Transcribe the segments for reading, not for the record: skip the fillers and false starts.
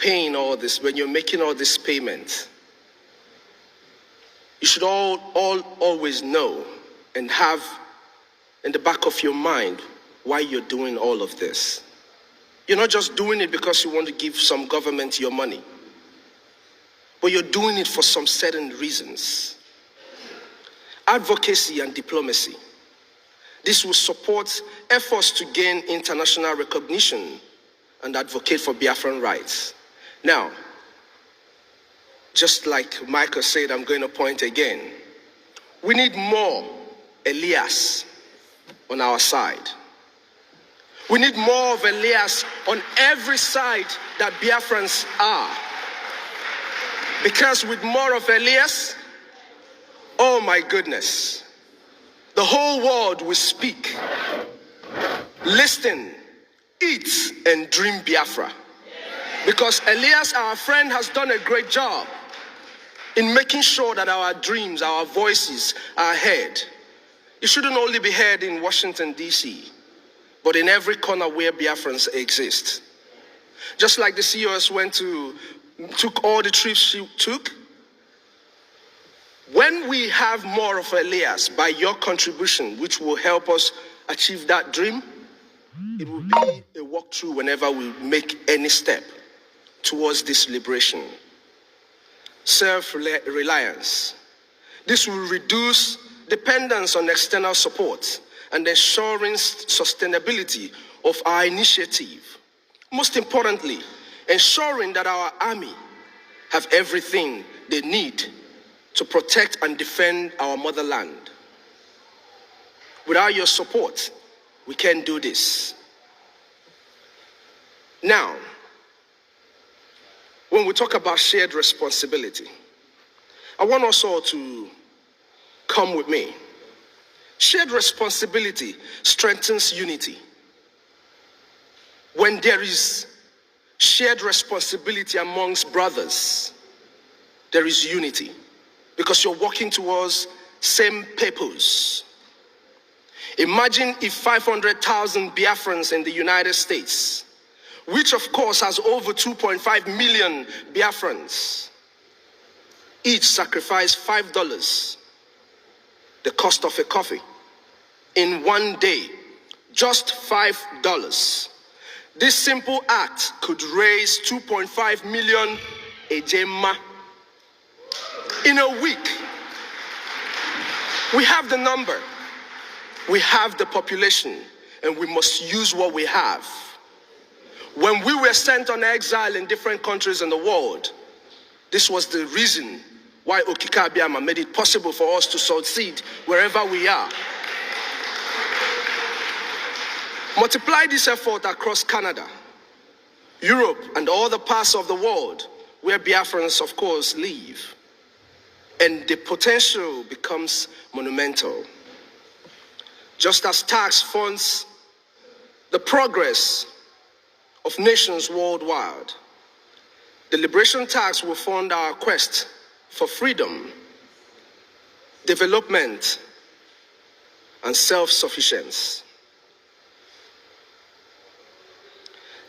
paying all this, when you're making all this payment, you should always know and have in the back of your mind why you're doing all of this. You're not just doing it because you want to give some government your money, but you're doing it for some certain reasons. Advocacy and diplomacy. This will support efforts to gain international recognition and advocate for Biafran rights. Now, just like Michael said, I'm going to point again. We need more Elias on our side. We need more of Elias on every side that Biafrans are. Because with more of Elias, oh my goodness, the whole world will speak, listen, eat, and dream Biafra. Because Elias, our friend, has done a great job in making sure that our dreams, our voices are heard. It shouldn't only be heard in Washington, D.C., but in every corner where Biafrans exist. Just like the CEOs took all the trips she took. When we have more of Elias by your contribution, which will help us achieve that dream, it will be a walkthrough whenever we make any step towards this liberation. Self-reliance. This will reduce dependence on external support and ensuring sustainability of our initiative. Most importantly, ensuring that our army have everything they need to protect and defend our motherland. Without your support, we can't do this. Now, when we talk about shared responsibility, I want us all to come with me. Shared responsibility strengthens unity. When there is shared responsibility amongst brothers, there is unity because you're working towards same purpose. Imagine if 500,000 Biafrans in the United States, which of course has over 2.5 million Biafrans, each sacrifice $5, the cost of a coffee, in one day, just $5. This simple act could raise 2.5 million ejema in a week. We have the number, we have the population, and we must use what we have. When we were sent on exile in different countries in the world, this was the reason why Okika Abiyama made it possible for us to succeed wherever we are. Multiply this effort across Canada, Europe, and all the parts of the world where Biafrans, of course, live. And the potential becomes monumental. Just as tax funds the progress of nations worldwide, the liberation tax will fund our quest for freedom, development, and self-sufficiency.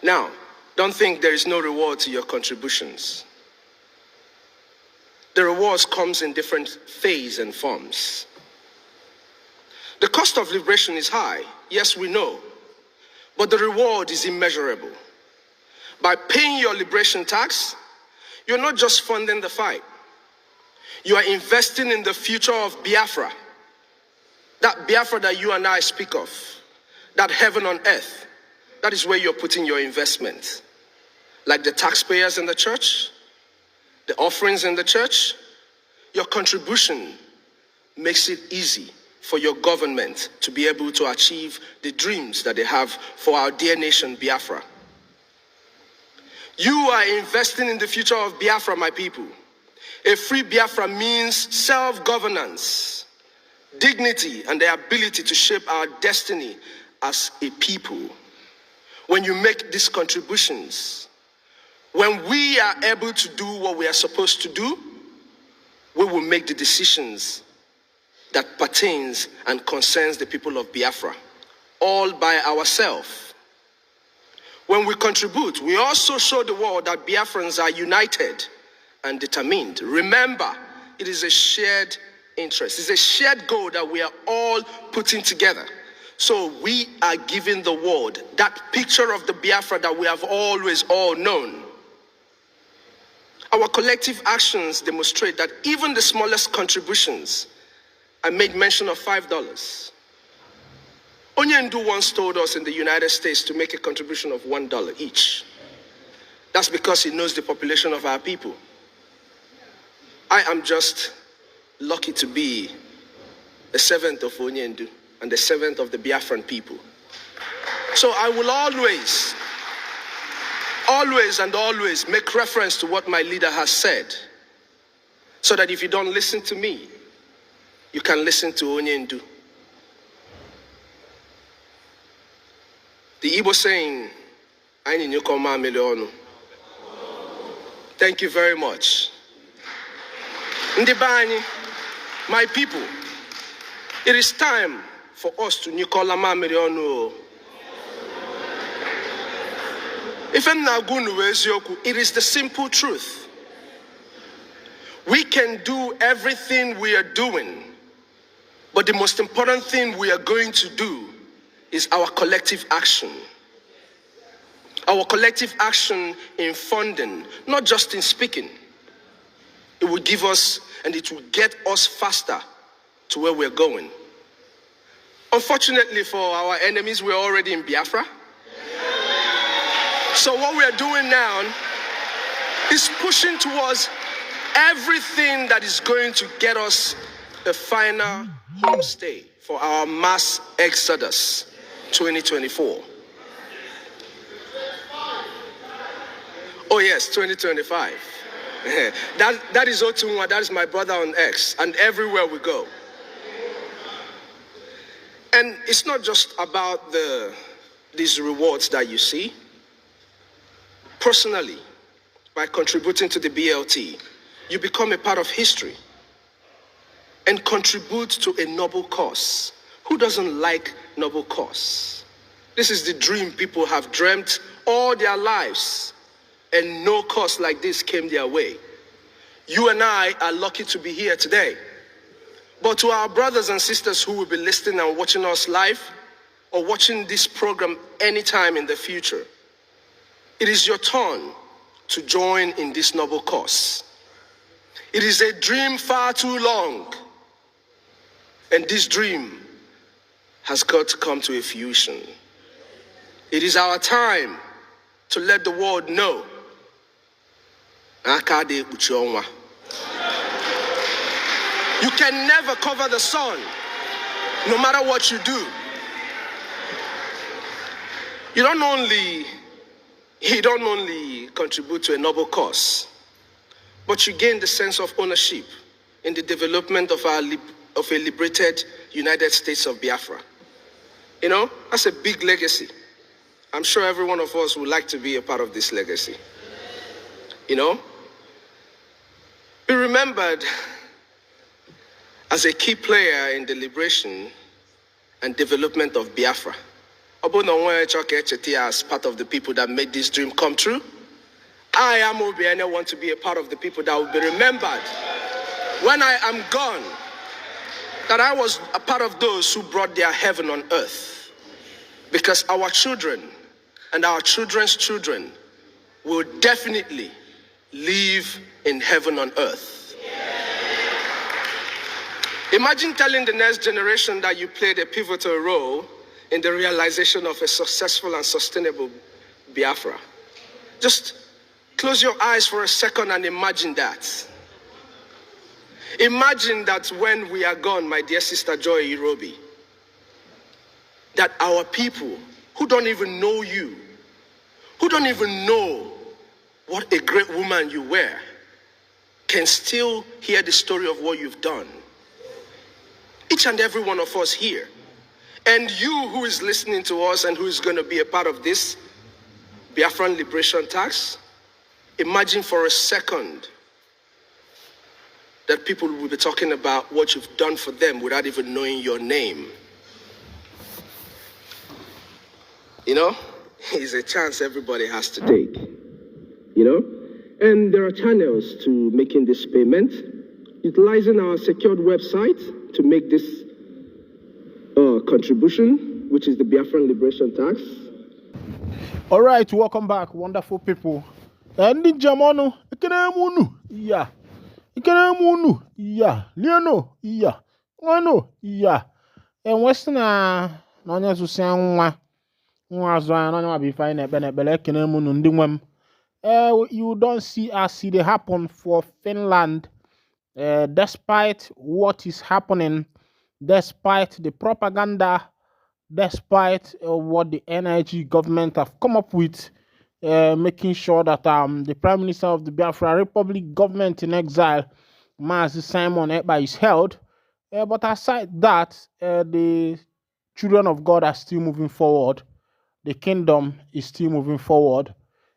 Now, don't think there is no reward to your contributions. The rewards comes in different phases and forms. The cost of liberation is high, yes, we know, but the reward is immeasurable. By paying your liberation tax, you're not just funding the fight. You are investing in the future of Biafra. That Biafra that you and I speak of, that heaven on earth, that is where you're putting your investment. Like the taxpayers in the church, the offerings in the church, your contribution makes it easy for your government to be able to achieve the dreams that they have for our dear nation, Biafra. You are investing in the future of Biafra, my people. A free Biafra means self-governance, dignity, and the ability to shape our destiny as a people. When you make these contributions, when we are able to do what we are supposed to do, we will make the decisions that pertains and concerns the people of Biafra, all by ourselves. When we contribute, we also show the world that Biafrans are united and determined. Remember, it is a shared interest. It's a shared goal that we are all putting together. So we are giving the world that picture of the Biafra that we have always all known. Our collective actions demonstrate that even the smallest contributions, I made mention of $5. Onyendu once told us in the United States to make a contribution of $1 each. That's because he knows the population of our people. I am just lucky to be the seventh of Onyendu and the seventh of the Biafran people. So I will always make reference to what my leader has said, so that if you don't listen to me, you can listen to Onyendu. The Igbo saying, "Aini nyukoma milionu." Thank you very much. Ndibani, my people, it is time for us to nyukolama milionu. If I'm not going to, it is the simple truth. We can do everything we are doing, but the most important thing we are going to do is our collective action. Our collective action in funding, not just in speaking. It will give us and it will get us faster to where we're going. Unfortunately for our enemies, we're already in Biafra. So what we're doing now is pushing towards everything that is going to get us a final homestay for our mass exodus 2024. Oh yes, 2025. that is Otunwa, that is my brother on X, and everywhere we go. And it's not just about these rewards that you see. Personally, by contributing to the BLT, you become a part of history and contribute to a noble cause. Who doesn't like noble cause? This is the dream people have dreamt all their lives, and no cause like this came their way. You and I are lucky to be here today. But to our brothers and sisters who will be listening and watching us live or watching this program anytime in the future, it is your turn to join in this noble cause. It is a dream far too long, and this dream has got to come to a fruition. It is our time to let the world know. You can never cover the sun, no matter what you do. You don't only contribute to a noble cause, but you gain the sense of ownership in the development of a liberated United States of Biafra. You know, that's a big legacy. I'm sure every one of us would like to be a part of this legacy. You know, be remembered as a key player in the liberation and development of Biafra. As part of the people that made this dream come true, I am Obi and I want to be a part of the people that will be remembered when I am gone, that I was a part of those who brought their heaven on earth, because our children and our children's children will definitely live in heaven on earth. Imagine telling the next generation that you played a pivotal role in the realization of a successful and sustainable Biafra. Just close your eyes for a second and imagine that. Imagine that when we are gone, my dear sister Joy Irobi, that our people who don't even know you, who don't even know what a great woman you were, can still hear the story of what you've done. Each and every one of us here. And you who is listening to us and who is going to be a part of this Biafran Liberation Tax, imagine for a second that people will be talking about what you've done for them without even knowing your name. You know, is a chance everybody has to take, you know? And there are channels to making this payment, utilizing our secured website to make this contribution, which is the Biafran Liberation Tax. All right, welcome back, wonderful people. And the Jamano, yeah. Yeah. Leono, yeah. Wano, yeah. And Western, Nanya Susanwa, Nwazo, Nanya be fine at Benebele, Kenemunu, you don't see as it happen for Finland, despite what is happening, despite the propaganda, despite what the NIG government have come up with, making sure that the Prime Minister of the Biafra Republic government in exile, Mazi Simon Ekpa, is held. But aside that, the children of God are still moving forward. The kingdom is still moving forward.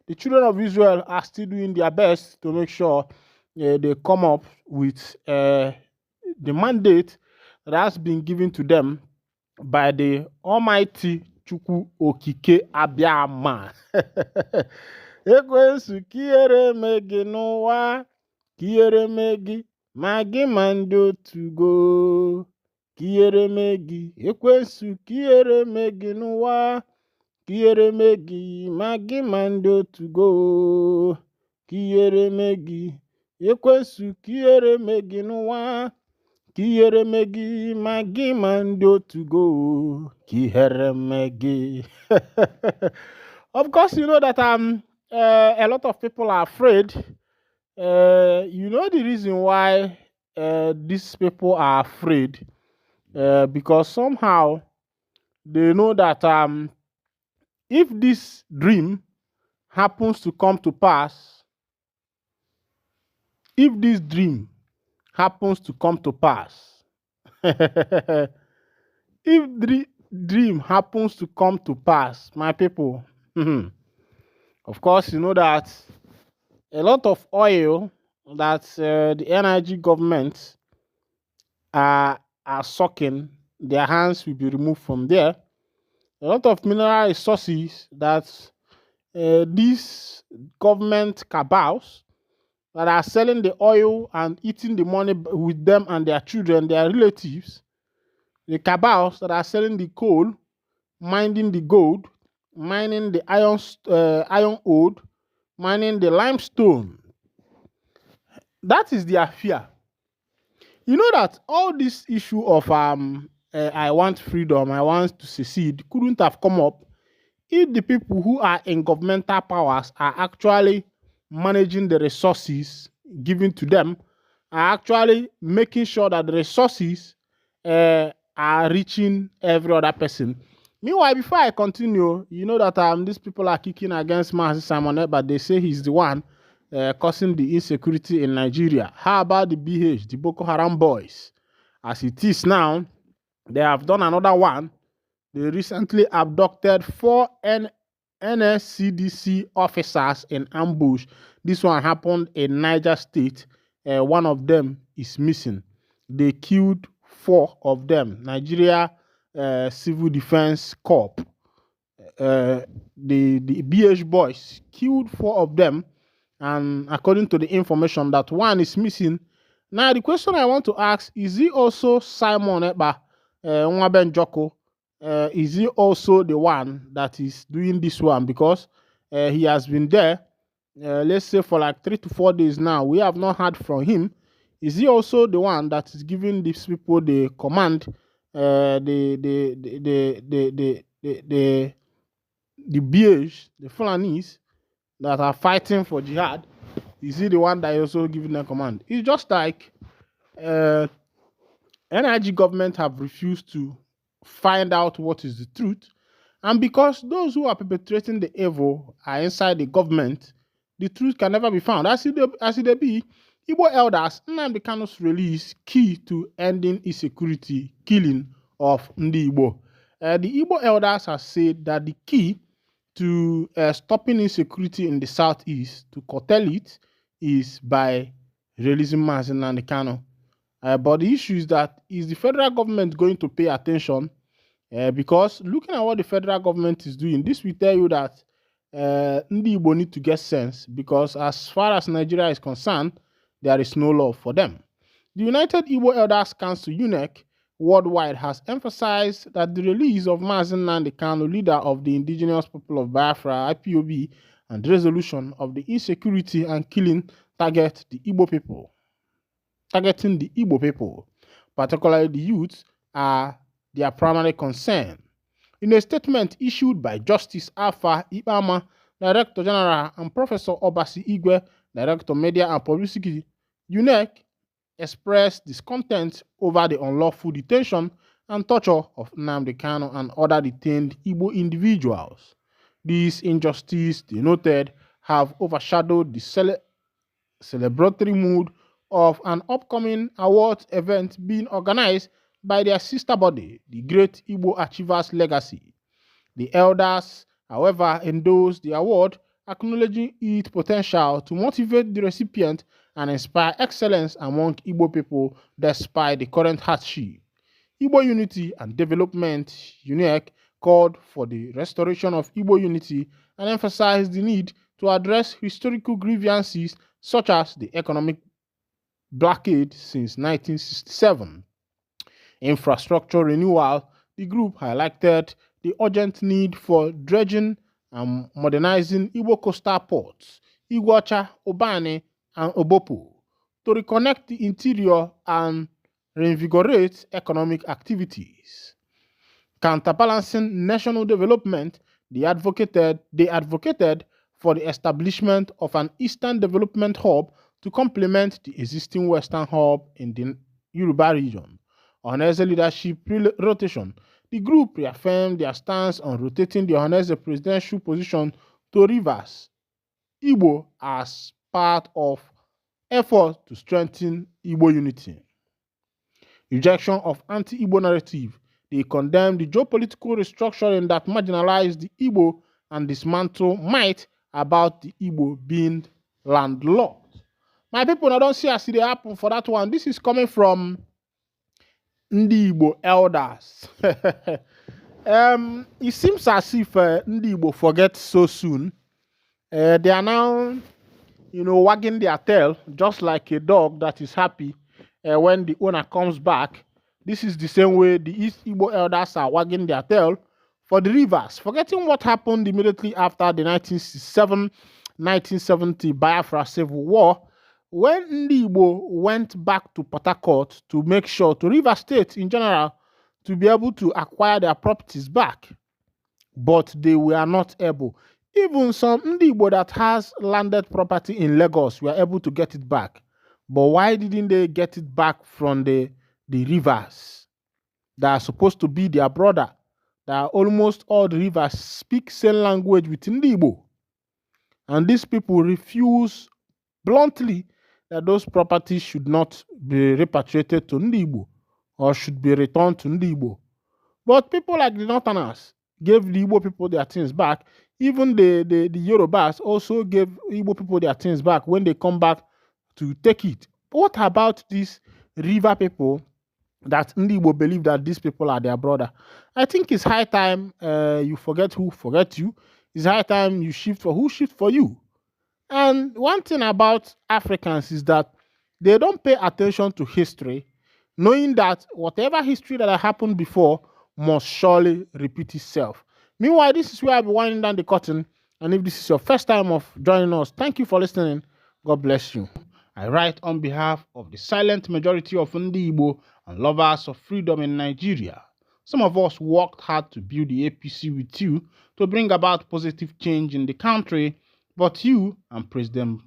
The children of Israel are still doing their best to make sure they come up with the mandate that has been given to them by the Almighty Chukwu Okike Abiama. Ekwensu kiere megi n'ụwa, kiere megi, magi mando to go. Kiere megi, ekwensu kiere megi n'ụwa, kiere megi, magi mando to go. Kiere megi, ekwensu kiere megi n'ụwa, kiere megi, magi mando to go. Kiere megi. Of course, you know that a lot of people are afraid. You know the reason why these people are afraid, because somehow they know that if this dream happens to come to pass, if this dream happens to come to pass, if the dream happens to come to pass, my people, of course, you know that a lot of oil that the NIG government are sucking, their hands will be removed from there. A lot of mineral resources that these government cabals that are selling the oil and eating the money with them and their children, their relatives, the cabals that are selling the coal, mining the gold, mining the iron ore, mining the limestone. That is their fear. You know that all this issue of I want freedom, I want to secede couldn't have come up if the people who are in governmental powers are actually managing the resources given to them, are actually making sure that the resources are reaching every other person. Meanwhile, before I continue, you know that these people are kicking against Mazi Simon Ekpa, but they say he's the one causing the insecurity in Nigeria. How about the BH, the Boko Haram boys? As it is now, they have done another one. They recently abducted 4 NSCDC officers in ambush. This one happened in Niger State. One of them is missing. They killed 4 of them. Nigeria Civil Defense Corps. The BH boys killed 4 of them. And according to the information, that one is missing. Now, the question I want to ask, is he also Simon Ekpa, Nwaben Joko? Is he also the one that is doing this one? Because he has been there, let's say for like 3 to 4 days now. We have not heard from him. Is he also the one that is giving these people the command, the BH, the Fulanis that are fighting for jihad? Is he the one that is also giving them command? It's just like NIG government have refused to find out what is the truth, and because those who are perpetrating the evil are inside the government, the truth can never be found. As it be, Igbo elders, Nnamdi Kanu's release key to ending insecurity, killing of Ndi Igbo. The Igbo elders have said that the key to stopping insecurity in the southeast, to curtail it, is by releasing Mazi Nnamdi Kanu. But the issue is that, is the federal government going to pay attention? Because looking at what the federal government is doing, this will tell you that Ndi Igbo need to get sense because as far as Nigeria is concerned, there is no love for them. The United Igbo Elders Council (UNEC) worldwide has emphasized that the release of Mazen Nnamdi Kanu, leader of the indigenous people of Biafra (IPOB), and the resolution of the insecurity and killing targeting the Igbo people, particularly the youth, are their primary concern. In a statement issued by Justice Alpha Ibama, Director General, and Professor Obasi Igwe, Director Media and Publicity, UNEC expressed discontent over the unlawful detention and torture of Nnamdi Kanu and other detained Igbo individuals. These injustices, they noted, have overshadowed the celebratory mood of an upcoming awards event being organized by their sister body, the Great Igbo Achievers Legacy. The elders, however, endorsed the award, acknowledging its potential to motivate the recipient and inspire excellence among Igbo people despite the current hardship. Igbo Unity and Development (UNEC) called for the restoration of Igbo unity and emphasized the need to address historical grievances such as the economic blockade since 1967. Infrastructure renewal, the group highlighted the urgent need for dredging and modernizing Igbo coastal ports, Iguacha, Obane, and Obopo, to reconnect the interior and reinvigorate economic activities. Counterbalancing national development, they advocated for the establishment of an Eastern Development Hub to complement the existing Western Hub in the Yoruba region. On Ohaneze leadership rotation, the group reaffirmed their stance on rotating the Ohaneze presidential position to Rivers Igbo as part of effort to strengthen Igbo unity. Rejection of anti-Igbo narrative, they condemned the geopolitical restructuring that marginalized the Igbo and dismantle might about the Igbo being landlocked. My people, I don't see as it happen for that one. This is coming from Ndi Igbo elders. It seems as if Ndi Igbo forget so soon. They are now, wagging their tail just like a dog that is happy when the owner comes back. This is the same way the East Igbo elders are wagging their tail for the rivers, forgetting what happened immediately after the 1967-1970 Biafra Civil War, when Ndi Igbo went back to Port Harcourt to make sure, to River State in general, to be able to acquire their properties back. But they were not able. Even some Ndi Igbo that has landed property in Lagos were able to get it back. But why didn't they get it back from the rivers that are supposed to be their brother? That almost all the rivers speak same language with Ndi Igbo. And these people refuse bluntly that those properties should not be repatriated to Ndi Igbo or should be returned to Ndi Igbo. But people like the Northerners gave the Igbo people their things back. Even the Yorubas also gave Igbo people their things back when they come back to take it. What about these river people that Ndi Igbo believe that these people are their brother? I think it's high time you forget who forget you. It's high time you shift for who shift for you. And one thing about Africans is that they don't pay attention to history, knowing that whatever history that happened before must surely repeat itself. Meanwhile, this is where I'll be winding down the curtain. And if this is your first time of joining us, thank you for listening. God bless you. I write on behalf of the silent majority of Ndi Igbo and lovers of freedom in Nigeria. Some of us worked hard to build the APC with you to bring about positive change in the country, but you and President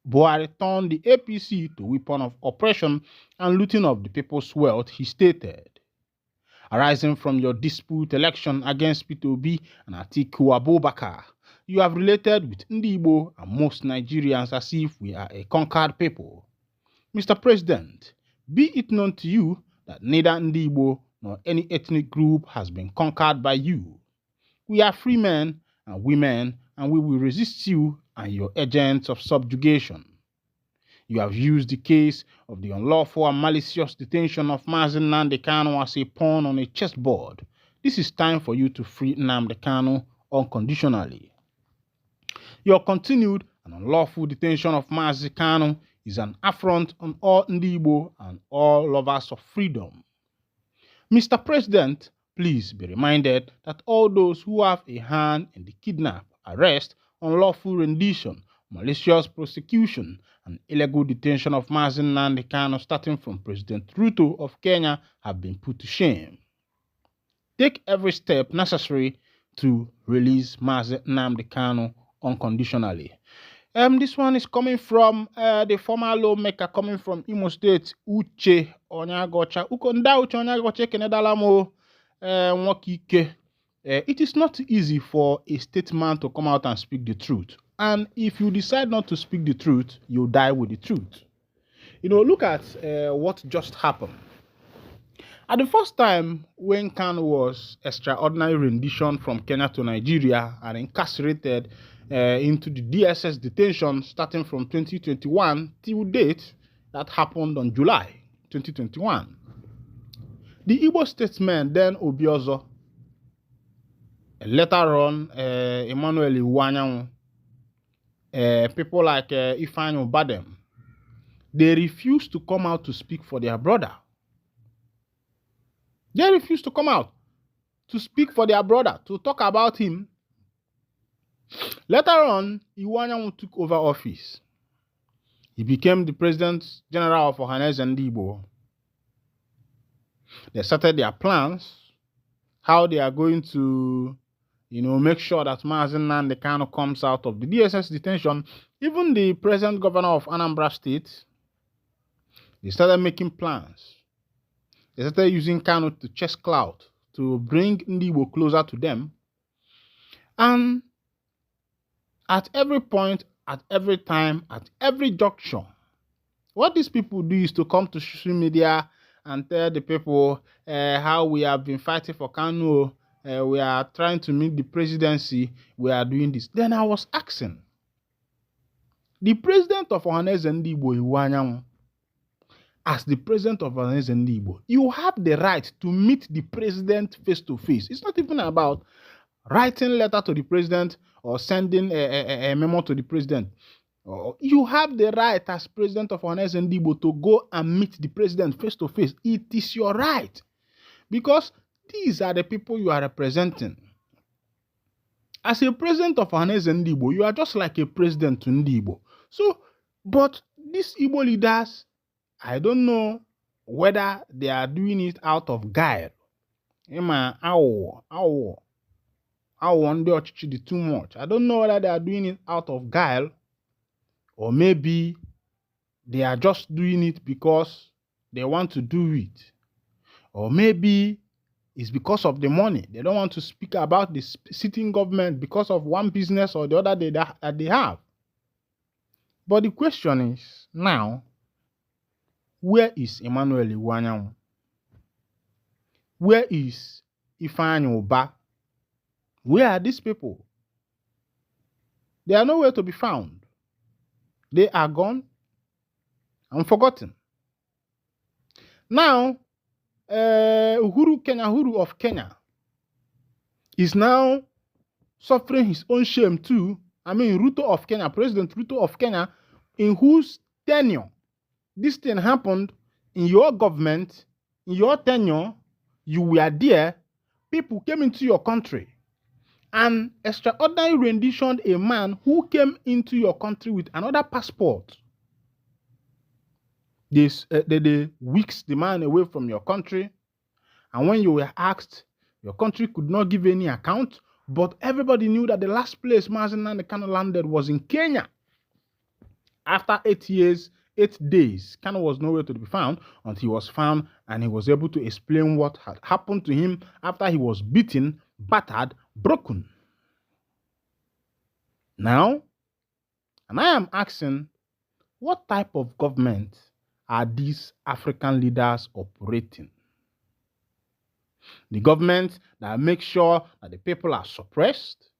Buhari turned the APC to a weapon of oppression and looting of the people's wealth, he stated. Arising from your dispute election against Peter Obi and Atiku Abubakar, you have related with Ndi Igbo and most Nigerians as if we are a conquered people. Mr. President, be it known to you that neither Ndi Igbo nor any ethnic group has been conquered by you. We are free men and women, and we will resist you and your agents of subjugation. You have used the case of the unlawful and malicious detention of Mazen Nnamdi Kanu as a pawn on a chessboard, This is time for you to free Nnamdi Kanu unconditionally. Your continued and unlawful detention of Mazi Kanu is an affront on all Ndi Igbo and all lovers of freedom. Mr. President, please be reminded that all those who have a hand in the kidnap, arrest, unlawful rendition, malicious prosecution, and illegal detention of Mazi Nnamdi Kanu starting from President Ruto of Kenya have been put to shame. Take every step necessary to release Mazi Nnamdi Kanu unconditionally. This one is coming from the former lawmaker coming from Imo State, Uche Onyagocha. Ukonda Uche Onyagocha Kenedalamo Nwokike. It is not easy for a statesman to come out and speak the truth. And if you decide not to speak the truth, you die with the truth. Look at what just happened. At the first time when Kanu was extraordinary rendition from Kenya to Nigeria and incarcerated into the DSS detention starting from 2021 till date, that happened on July 2021. The Igbo statesman then Obiozo, later on Emmanuel Iwanyanwu, people like Ifeanyi Ubadem, they refused to come out to speak for their brother. They refused to come out to speak for their brother, to talk about him. Later on, Iwanyanwu took over office. He became the President General of Ohanezendigbo. They started their plans, how they are going to, make sure that Mazi Nnamdi Kanu comes out of the DSS detention. Even the present governor of Anambra State, they started making plans. They started using Kanu to chase clout, to bring Ndi Igbo closer to them. And at every point, at every time, at every junction, what these people do is to come to social media and tell the people how we have been fighting for Kanu, we are trying to meet the presidency, we are doing this. Then I was asking, the president of Ohanezendigbo, Iwanyanwu, as the president of Ohanezendigbo, you have the right to meet the president face to face. It's not even about writing letter to the president or sending a memo to the president. You have the right as president of Ohanezendigbo to go and meet the president face to face. It is your right, because these are the people you are representing. As a president of Ohanezendigbo, you are just like a president to Ndi Igbo. So, but these Igbo leaders, I don't know whether they are doing it out of guile. I want the too much. I don't know whether they are doing it out of guile, or maybe they are just doing it because they want to do it, or maybe it's because of the money. They don't want to speak about the sitting government because of one business or the other that they have. But the question is now, where is Emmanuel Iwanyanwu? Where is Ifeanyi Uba? Where are these people? They are nowhere to be found. They are gone and forgotten. Now, Uhuru of Kenya is now suffering his own shame too. Ruto of Kenya, President Ruto of Kenya, in whose tenure this thing happened, in your government, in your tenure, you were there, people came into your country and extraordinary renditioned a man who came into your country with another passport. They whisked the man away from your country, and when you were asked, your country could not give any account, but everybody knew that the last place Mazi Nnamdi Kanu landed was in Kenya. After 8 years, 8 days, Kanu was nowhere to be found until he was found, and he was able to explain what had happened to him after he was beaten, battered, broken. Now, and I am asking, what type of government are these African leaders operating? The government that makes sure that the people are suppressed,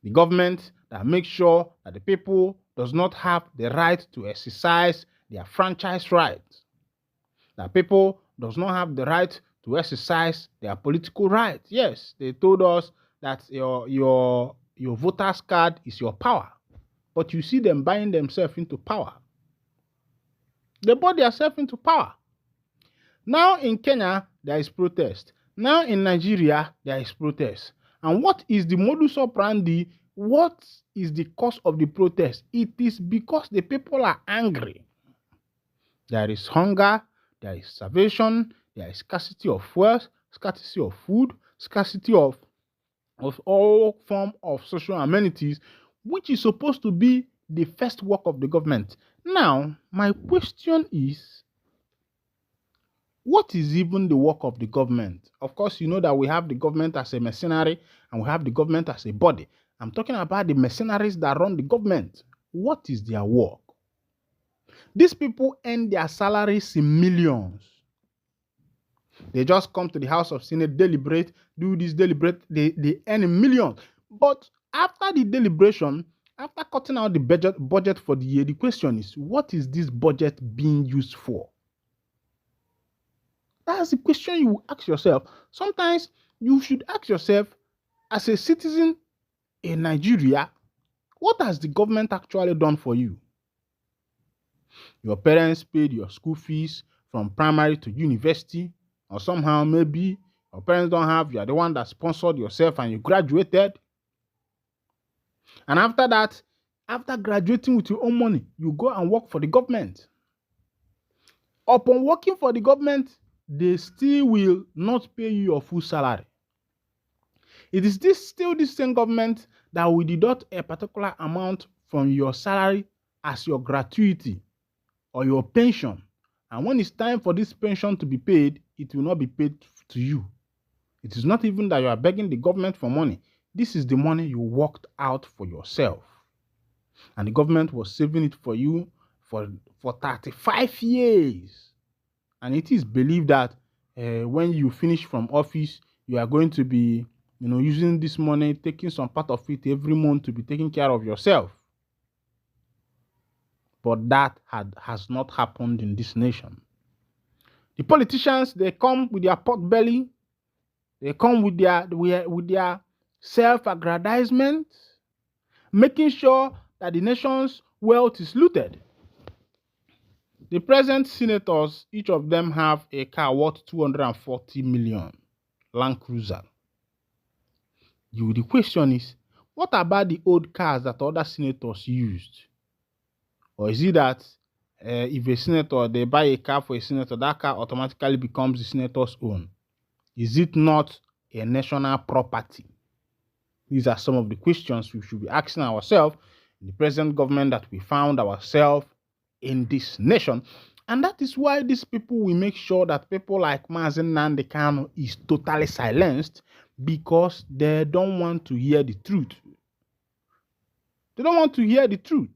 the government that makes sure that the people does not have the right to exercise their franchise rights, that people does not have the right to exercise their political rights. Yes, they told us that your voter's card is your power. But you see them buying themselves into power. They bought themselves into power. Now in Kenya, there is protest. Now in Nigeria, there is protest. And what is the modus operandi? What is the cause of the protest? It is because the people are angry. There is hunger, there is starvation, there is scarcity of wealth, scarcity of food, scarcity of all form of social amenities, which is supposed to be the first work of the government. Now, my question is, what is even the work of the government? Of course, you know that we have the government as a mercenary and we have the government as a body. I'm talking about the mercenaries that run the government. What is their work? These people earn their salaries in millions. They just come to the House of Senate, deliberate, do this, deliberate, they earn in millions. But after the deliberation, after cutting out the budget for the year, the question is, what is this budget being used for? That's the question you ask yourself. Sometimes you should ask yourself, as a citizen in Nigeria, what has the government actually done for you? Your parents paid your school fees from primary to university, or somehow maybe your parents don't have, you are the one that sponsored yourself and you graduated. And after that, after graduating with your own money, you go and work for the government. Upon working for the government, they still will not pay you your full salary. It is still the same government that will deduct a particular amount from your salary as your gratuity or your pension. And when it's time for this pension to be paid, it will not be paid to you. It is not even that you are begging the government for money. This is the money you worked out for yourself. And the government was saving it for you for 35 years. And it is believed that when you finish from office, you are going to be using this money, taking some part of it every month to be taking care of yourself. But that has not happened in this nation. The politicians, they come with their pot belly. They come with their self-aggrandizement, making sure that the nation's wealth is looted. The present senators, each of them have a car worth 240 million, Land Cruiser. The question is, what about the old cars that other senators used? Or is it that if a senator, they buy a car for a senator, that car automatically becomes the senator's own? Is it not a national property? These are some of the questions we should be asking ourselves in the present government that we found ourselves in this nation. And that is why these people will make sure that people like Mazen Nnamdi Kanu is totally silenced, because they don't want to hear the truth. They don't want to hear the truth.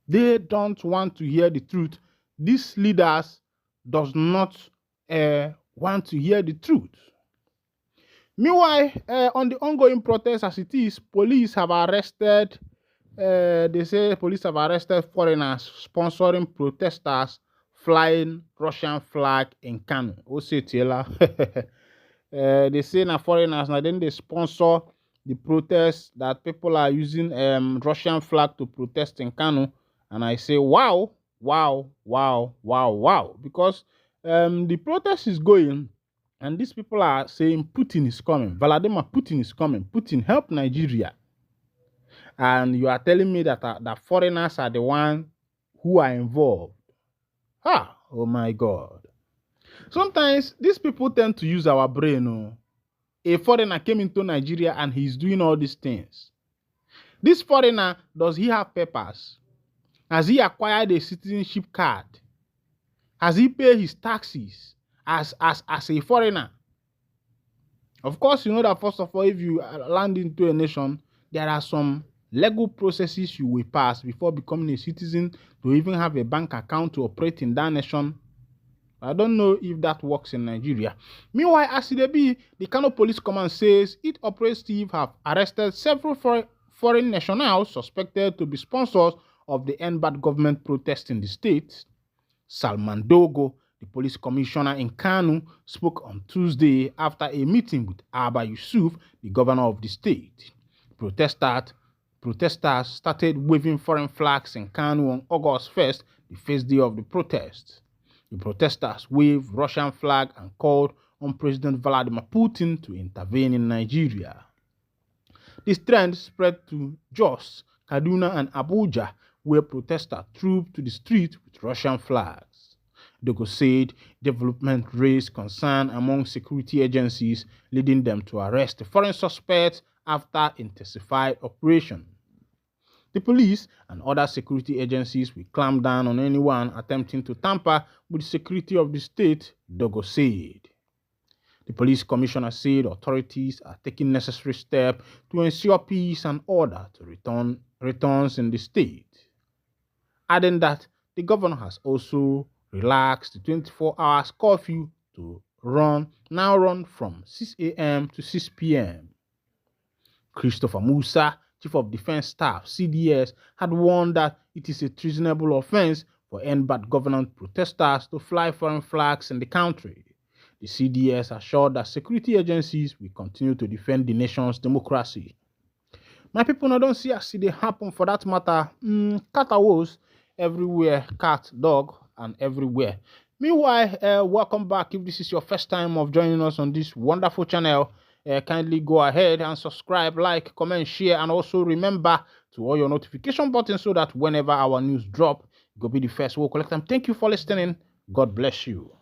They don't want to hear the truth. These leaders does not want to hear the truth. Meanwhile, on the ongoing protest as it is, police have arrested, they say police have arrested foreigners sponsoring protesters flying Russian flag in Kano. They say na foreigners, now then they sponsor the protests that people are using Russian flag to protest in Kano. And I say, wow, wow, wow, wow, wow. Because the protest is going, and these people are saying Putin is coming. Vladimir Putin is coming. Putin, help Nigeria. And you are telling me that that foreigners are the ones who are involved. Oh my God. Sometimes these people tend to use our brain. Oh. A foreigner came into Nigeria and he's doing all these things. This foreigner, does he have papers? Has he acquired a citizenship card? Has he paid his taxes as a foreigner? Of course, you know that first of all, if you land into a nation, there are some legal processes you will pass before becoming a citizen, to even have a bank account to operate in that nation. I don't know if that works in Nigeria. Meanwhile, as it be, the Kano Police Command says its operative have arrested several foreign nationals suspected to be sponsors of the End Bad government protest in the state. Salman Dogo, The police commissioner in Kano spoke on Tuesday after a meeting with Abba Yusuf, the governor of the state. Protesters started waving foreign flags in Kano on August 1st, the first day of the protest. The protesters waved Russian flag and called on President Vladimir Putin to intervene in Nigeria. This trend spread to Jos, Kaduna, and Abuja, where protesters trooped to the street with Russian flags. Dogo said development raised concern among security agencies, leading them to arrest the foreign suspects after intensified operation. The police and other security agencies will clamp down on anyone attempting to tamper with the security of the state, Dogo said. The police commissioner said authorities are taking necessary steps to ensure peace and order to returns in the state, adding that the governor has also relaxed the 24 hours curfew to now run from 6 a.m. to 6 p.m. Christopher Musa, Chief of Defense Staff, CDS, had warned that it is a treasonable offense for NBAT government protesters to fly foreign flags in the country. The CDS assured that security agencies will continue to defend the nation's democracy. My people now don't see as they happen for that matter. Cat was everywhere, cat, dog, and everywhere. Meanwhile, welcome back. If this is your first time of joining us on this wonderful channel, kindly go ahead and subscribe, like, comment, share, and also remember to all your notification buttons so that whenever our news drop, you'll be the first we'll collect them. Thank you for listening. God bless you.